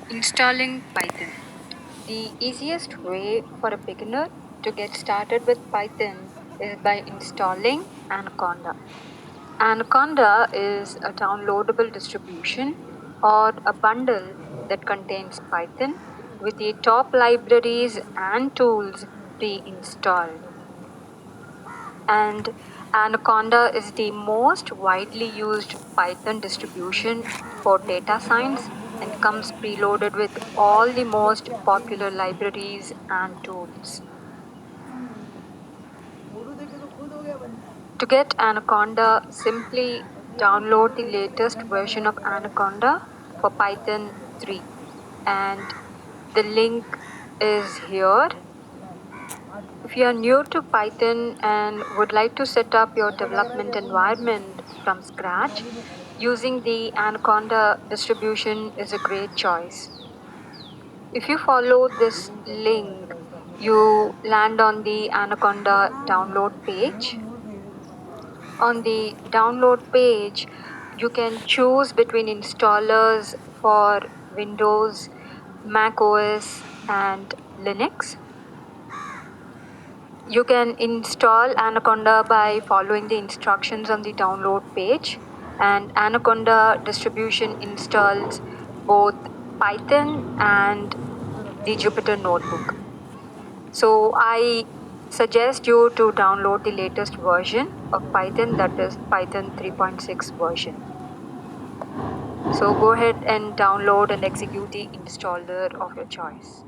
Installing Python. The easiest way for a beginner to get started with Python is by installing Anaconda. Anaconda is a downloadable distribution or a bundle that contains Python with the top libraries and tools pre-installed. And Anaconda is the most widely used Python distribution for data science and comes preloaded with all the most popular libraries and tools. To get Anaconda, simply download the latest version of Anaconda for Python 3, and the link is here. If you are new to Python and would like to set up your development environment from scratch, using the Anaconda distribution is a great choice. If you follow this link, you land on the Anaconda download page. On the download page, you can choose between installers for Windows, Mac OS, and Linux. You can install Anaconda by following the instructions on the download page, and Anaconda distribution installs both Python and the Jupyter Notebook. So I suggest you to download the latest version of Python, that is Python 3.6 version. So go ahead and download and execute the installer of your choice.